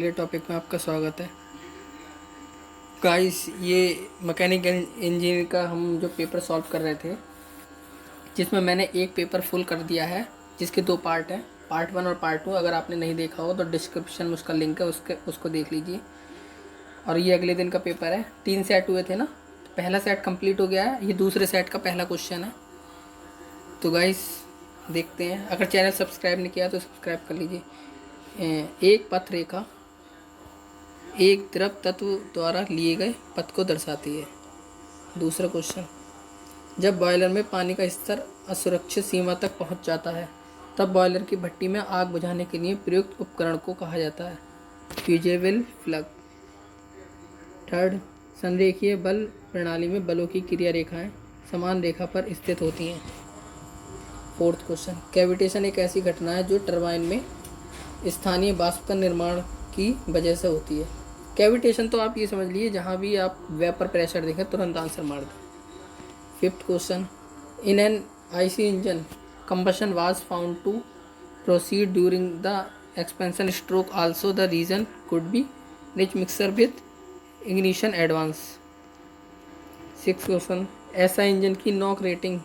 अगले टॉपिक में आपका स्वागत है। गाइस, ये मैकेनिकल इंजीनियर का हम जो पेपर सॉल्व कर रहे थे, जिसमें मैंने एक पेपर फुल कर दिया है, जिसके दो पार्ट हैं, पार्ट 1 और पार्ट 2। अगर आपने नहीं देखा हो तो डिस्क्रिप्शन में उसका लिंक है, उसको देख लीजिए। और ये अगले दिन का पेपर है। 3 सेट हुए थे ना, तो पहला सेट कंप्लीट हो गया है, ये दूसरे सेट का पहला क्वेश्चन है। तो गाइस देखते हैं। अगर चैनल सब्सक्राइब नहीं किया तो सब्सक्राइब कर लीजिए। एक पथ रेखा एक द्रव तत्व द्वारा लिए गए पथ को दर्शाती है। दूसरा क्वेश्चन, जब बॉयलर में पानी का स्तर असुरक्षित सीमा तक पहुंच जाता है, तब बॉयलर की भट्टी में आग बुझाने के लिए प्रयुक्त उपकरण को कहा जाता है फ्यूजेबल प्लग। थर्ड, संरेखीय बल प्रणाली में बलों की क्रिया रेखाएं समान रेखा पर स्थित होती हैं। फोर्थ क्वेश्चन, कैविटेशन एक ऐसी घटना है जो टरबाइन में स्थानीय वाष्प का निर्माण की वजह से होती है। कैविटेशन तो आप ये समझ लीजिए, जहाँ भी आप वेपर प्रेशर देखें तुरंत आंसर मार दें। Fifth question, in an IC engine combustion was found to proceed during the expansion stroke also the reason could be rich mixture with ignition advance. Six question, ऐसा इंजन की knock rating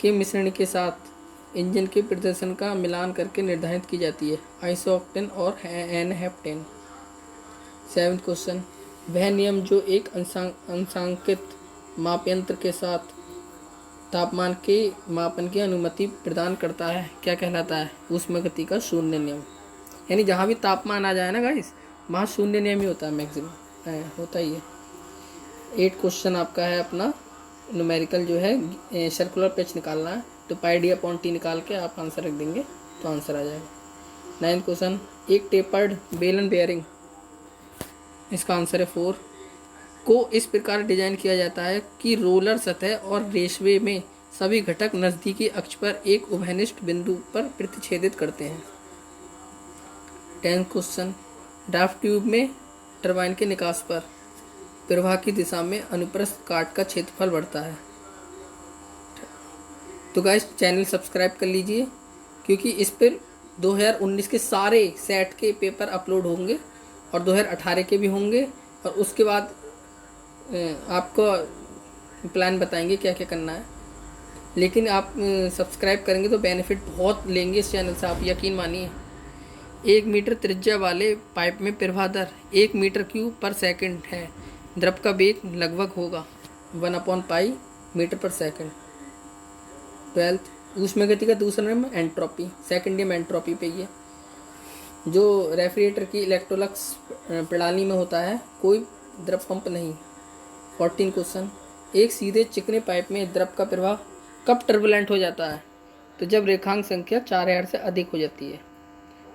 के मिश्रण के साथ engine के प्रदर्शन का मिलान करके निर्धारित की जाती है आइसोक्टेन और एन-हेप्टेन। सेवन्थ क्वेश्चन, वह नियम जो एक अंशांकित मापयंत्र के साथ तापमान के मापन की अनुमति प्रदान करता है क्या कहलाता है? ऊष्मागति का शून्य नियम। यानी जहाँ भी तापमान आ जाए ना गाइस, वहाँ शून्य नियम ही होता है, मैक्सिमम होता ही है। 8 क्वेश्चन आपका है अपना न्यूमेरिकल जो है, सर्कुलर पिच निकालना है, तो पाई डी अपॉन टी निकाल के आप आंसर रख देंगे तो आंसर आ जाएगा। 9th क्वेश्चन, एक टेपर्ड बेलन बेयरिंग, इसका आंसर है 4, को इस प्रकार डिजाइन किया जाता है कि रोलर सतह और रेशवे में सभी घटक नज़दीकी अक्ष पर एक उभयनिष्ठ बिंदु पर प्रतिच्छेदित करते हैं। 10th क्वेश्चन, ड्राफ्ट ट्यूब में टरबाइन के निकास पर प्रवाह की दिशा में अनुप्रस्थ काट का क्षेत्रफल बढ़ता है। तो गाइस चैनल सब्सक्राइब कर लीजिए, क्योंकि इस पर 2019 के सारे सेट के पेपर अपलोड होंगे और 2018 के भी होंगे, और उसके बाद आपको प्लान बताएंगे क्या क्या करना है। लेकिन आप सब्सक्राइब करेंगे तो बेनिफिट बहुत लेंगे इस चैनल से, आप यकीन मानिए। 1 मीटर त्रिज्या वाले पाइप में प्रवाह दर 1 मीटर क्यूब पर सेकंड है। द्रव का वेग लगभग होगा 1/पाई मीटर पर सेकंड। 12th, ऊष्मागति का दूसरा नियम एंट्रोपी, सेकंड नियम एंट्रोपी पे ही है, जो रेफ्रिजरेटर की इलेक्ट्रोलक्स प्रणाली में होता है, कोई द्रव पंप नहीं। 14 क्वेश्चन, एक सीधे चिकने पाइप में द्रव का प्रवाह कब टर्बुलेंट हो जाता है? तो जब रेखांक संख्या 4000 से अधिक हो जाती है।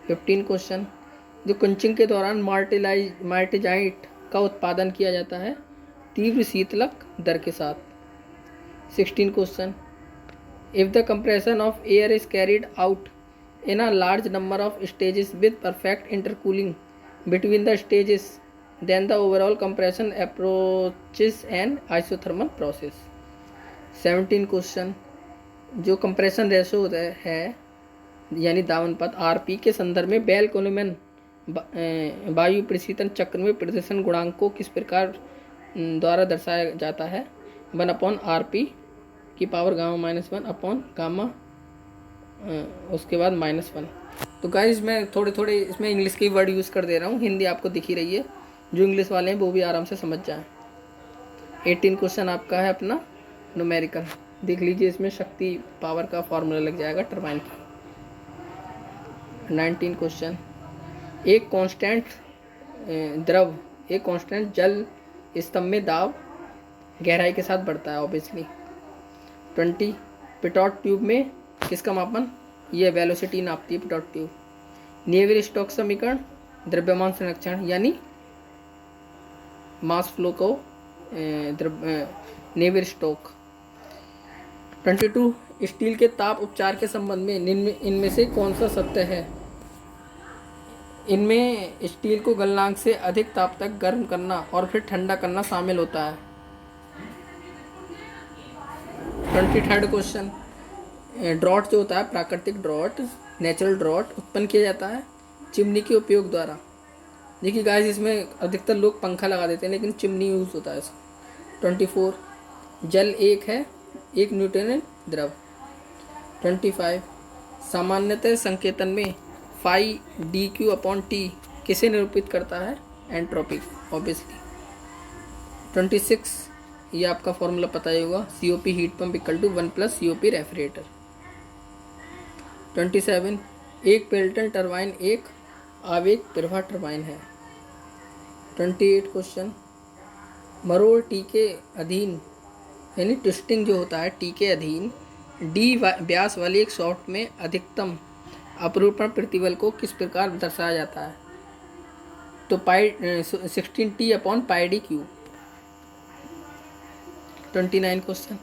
15 क्वेश्चन, जो कंचिंग के दौरान मार्टेजाइट का उत्पादन किया जाता है तीव्र शीतलक दर के साथ। 16 question, if the compression of air is carried out in a large number of stages with perfect intercooling between the stages, then the overall compression approaches an isothermal process। 17 question, जो कंप्रेशन रेशो है यानी दावनपद RP के संदर्भ में bell Coleman वायु प्रशीतन चक्र में प्रदर्शन गुणांक को किस प्रकार द्वारा दर्शाया जाता है? 1/RP की पावर गामा -1 अपॉन गामा उसके बाद -1। तो गाइस मैं थोड़े इसमें इंग्लिश के वर्ड यूज़ कर दे रहा हूँ, हिंदी आपको दिख ही रही है, जो इंग्लिश वाले हैं वो भी आराम से समझ जाएं। 18 क्वेश्चन आपका है अपना न्यूमेरिकल, देख लीजिए, इसमें शक्ति पावर का फॉर्मूला लग जाएगा टरबाइन की। 19 क्वेश्चन, एक कांस्टेंट जल स्तंभ में दाब गहराई के साथ बढ़ता है ऑब्वियसली। 20, पिटॉट ट्यूब में किसका मापन? ये वेलोसिटी नापती है पिटॉट ट्यूब। नेवियर स्टोक्स समीकरण द्रव्यमान संरक्षण यानी मास फ्लो को नेवियर स्टोक। 22, स्टील के ताप उपचार के संबंध में इनमें से कौन सा सत्य है? इनमें स्टील को गलनांक से अधिक ताप तक गर्म करना और फिर ठंडा करना शामिल होता है। 23rd क्वेश्चन, ड्रॉट जो होता है, प्राकृतिक ड्रॉट, नेचुरल ड्रॉट उत्पन्न किया जाता है चिमनी के उपयोग द्वारा। देखिए गाइस, इसमें अधिकतर लोग पंखा लगा देते हैं लेकिन चिमनी यूज़ होता है इसका। 24, जल एक है, एक न्यूटन द्रव। 25, सामान्यतः संकेतन में phi D cube upon T किसे निरूपित करता है? Entropy obviously. 26, ये आपका फॉर्मूला पता ही होगा, C O P heat pump equal to 1 plus C O P refrigerator. 27, एक पेल्टन टरबाइन एक आवेग प्रवाह टरबाइन है। 28 क्वेश्चन, मरोड़ टी के अधीन यानी ट्विस्टिंग जो होता है टी के अधीन डी व्यास वाली एक शॉफ्ट में अधिकतम अपरूपण प्रतिबल को किस प्रकार दर्शाया जाता है? तो pi 16T upon pi D cube. 29 question,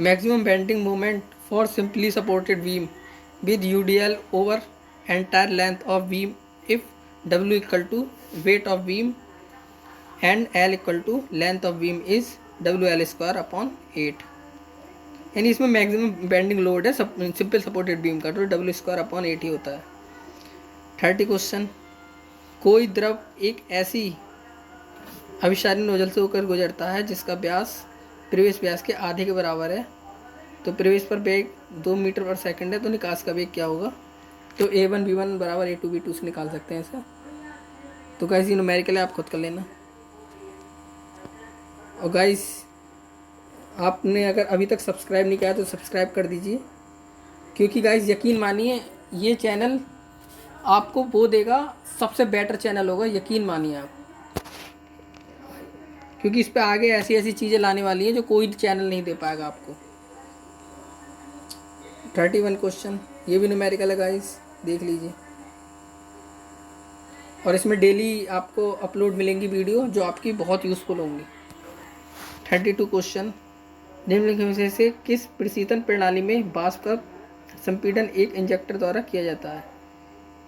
maximum bending moment for simply supported beam with UDL over entire length of beam if W equal to weight of beam and L equal to length of beam is WL square upon 8। यानी इसमें maximum bending load है simple supported beam का, तो W square upon 8 ही होता है। 30 question, कोई द्रव एक ऐसी अभिसारी नोजल से होकर गुजरता है जिसका व्यास प्रवेश व्यास के आधे के बराबर है। तो प्रवेश पर वेग 2 मीटर पर सेकंड है, तो निकास का वेग क्या होगा? तो A1 V1 बराबर A2 V2 से निकाल सकते हैं इसका। तो गाइस ये न्यूमेरिकल है, आप खुद कर लेना। और गाइस आपने अगर अभी तक सब्सक्राइब नहीं किया तो सब्सक्राइब कर दीजिए, क्योंकि गाइस यकीन मानिए ये चैनल आपको वो देगा, सबसे बेटर चैनल होगा, यकीन मानिए आप, क्योंकि इस पे आगे ऐसी ऐसी चीज़ें लाने वाली हैं जो कोई चैनल नहीं दे पाएगा आपको। 31 क्वेश्चन, ये भी न्यूमेरिकल है गाइस, देख लीजिए। और इसमें डेली आपको अपलोड मिलेंगी वीडियो जो आपकी बहुत यूज़फुल होंगी। 32 क्वेश्चन, निम्नलिखित में से किस प्रशीतन प्रणाली में वाष्प का संपीड़न एक इंजेक्टर द्वारा किया जाता है?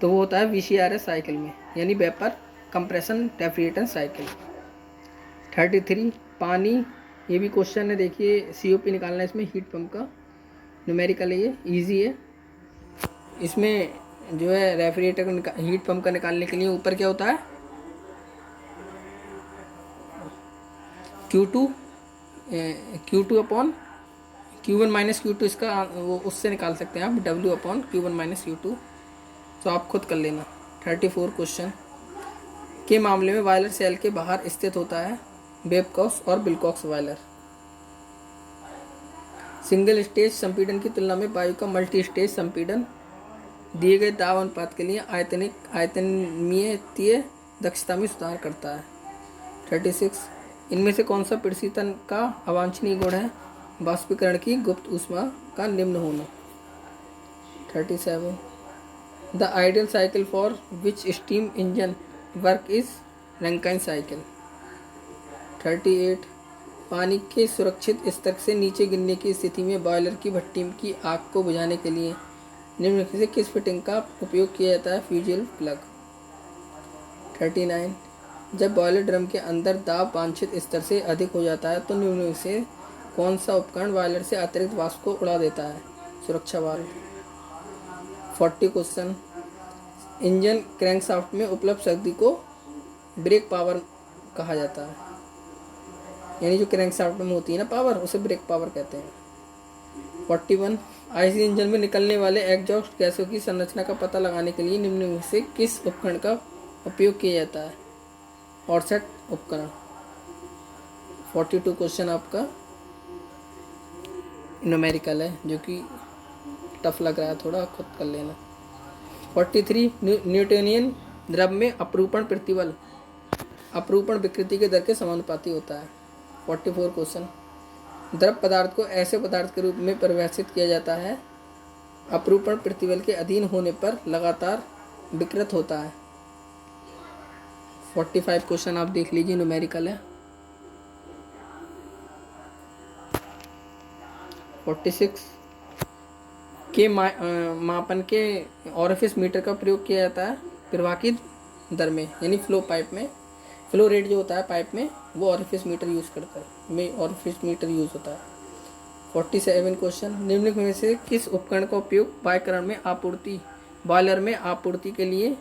तो वो होता है VCRS साइकिल में, यानी वेपर कंप्रेशन रेफ्रिजरेशन साइकिल। 33, पानी, ये भी क्वेश्चन है, देखिए COP निकालना है इसमें, हीट पंप का न्यूमेरिकल है, ये ईजी है। इसमें जो है रेफ्रिजरेटर का हीट पंप का निकालने के लिए ऊपर क्या होता है? Q2 upon Q1 minus Q2, इसका वो उससे निकाल सकते हैं आप, W upon Q1 minus Q2, तो आप खुद कर लेना। 34 क्वेश्चन के मामले में बॉयलर सेल के बाहर स्थित होता है बेबकॉक्स और विल्कॉक्स बॉयलर। सिंगल स्टेज संपीड़न की तुलना में वायु का मल्टी स्टेज संपीड़न दिए गए दाब अनुपात के लिए आयतनीय दक्षता में सुधार करता है। 36, इनमें से कौन सा प्रशीतन का अवांछनीय गुण है? वाष्पीकरण की गुप्त ऊष्मा का निम्न होना। 37, the ideal cycle for which steam engine work is Rankine cycle. 38, पानी के सुरक्षित स्तर से नीचे गिरने की स्थिति में बॉयलर की भट्टी की आग को बुझाने के लिए निम्नलिखित से किस फिटिंग का उपयोग किया जाता है? फ्यूजल प्लग। 39, जब बॉयलर ड्रम के अंदर दाब वांछित स्तर से अधिक हो जाता है तो निम्नलिखित से कौन सा उपकरण बॉयलर से अतिरिक्त वाष्प को उड़ा देता है? सुरक्षा वाल्व। 40 क्वेश्चन, इंजन क्रैंकशाफ्ट में उपलब्ध शक्ति को ब्रेक पावर कहा जाता है, यानी जो क्रैंकशाफ्ट में होती है ना पावर, उसे ब्रेक पावर कहते हैं। 41, आईसी इंजन में निकलने वाले एग्जॉस्ट गैसों की संरचना का पता लगाने के लिए निम्न में से किस उपकरण का उपयोग किया जाता है? ऑरसेट उपकरण। 42 क्वेश्चन आपका न्यूमेरिकल है, जो कि टफ लग रहा है थोड़ा, खुद कर लेना। 43, न्यूटोनियन द्रव में अपरूपण प्रतिबल अपरूपण विकृति के दर के समानुपाती होता है। 44 क्वेश्चन, द्रव पदार्थ को ऐसे पदार्थ के रूप में परिभाषित किया जाता है अपरूपण प्रतिबल के अधीन होने पर लगातार विकृत होता है। 45 क्वेश्चन आप देख लीजिए, न्यूमेरिकल है। 46, के मापन के ऑरिफिस मीटर का प्रयोग किया जाता है प्रवाह की दर में, यानी फ्लो पाइप में, फ्लो रेट जो होता है पाइप में, वो ऑरिफिस मीटर यूज़ करता है, में ऑरिफिस मीटर यूज़ होता है। 47 क्वेश्चन, निम्नलिखित में से किस उपकरण का उपयोग बॉयलर में आपूर्ति के लिए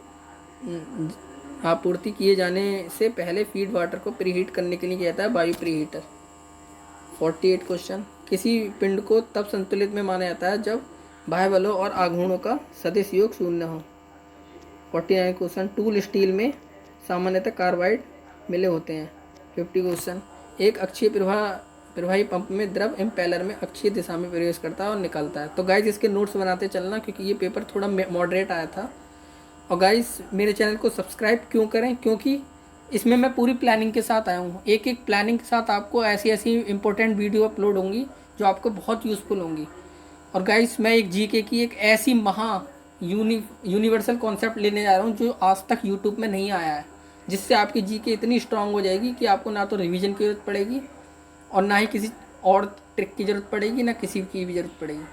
आपूर्ति किए जाने से पहले फीड वाटर को प्रीहीट करने के लिए किया जाता है बायो प्रीहीटर। 48 क्वेश्चन, किसी पिंड को तब संतुलित में माना जाता है जब बाह्य बलों और आघूर्णों का सदिश योग शून्य हो। 49 क्वेश्चन, टूल स्टील में सामान्यतः कार्बाइड मिले होते हैं। 50 क्वेश्चन, एक अक्षीय प्रवाही पंप में द्रव इम्पेलर में अक्षीय दिशा में प्रवेश करता है और निकलता है। तो गाइज इसके नोट्स बनाते चलना, क्योंकि ये पेपर थोड़ा मॉडरेट आया था। और गाइज मेरे चैनल को सब्सक्राइब क्यों करें, क्योंकि इसमें मैं पूरी प्लानिंग के साथ आया हूँ। एक एक प्लानिंग के साथ आपको ऐसी ऐसी इंपॉर्टेंट वीडियो अपलोड होंगी जो आपको बहुत यूज़फुल होंगी। और गाइज मैं एक जीके की एक ऐसी यूनिवर्सल कॉन्सेप्ट लेने जा रहा हूँ जो आज तक यूट्यूब में नहीं आया है, जिससे आपकी जीके इतनी स्ट्रांग हो जाएगी कि आपको ना तो रिवीजन की ज़रूरत पड़ेगी और ना ही किसी और ट्रिक की ज़रूरत पड़ेगी, ना किसी की भी ज़रूरत पड़ेगी।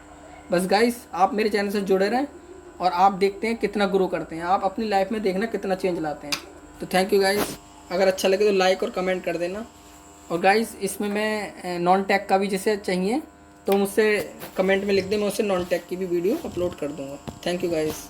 बस गाइस आप मेरे चैनल से जुड़े रहें और आप देखते हैं कितना ग्रो करते हैं, आप अपनी लाइफ में देखना कितना चेंज लाते हैं। तो थैंक यू गाइस, अगर अच्छा लगे तो लाइक और कमेंट कर देना। और गाइस इसमें मैं नॉन टैग का भी जैसे चाहिए तो मुझसे कमेंट में लिख दें, मैं उससे नॉन टैग की भी वीडियो अपलोड कर दूँगा। Thank you guys.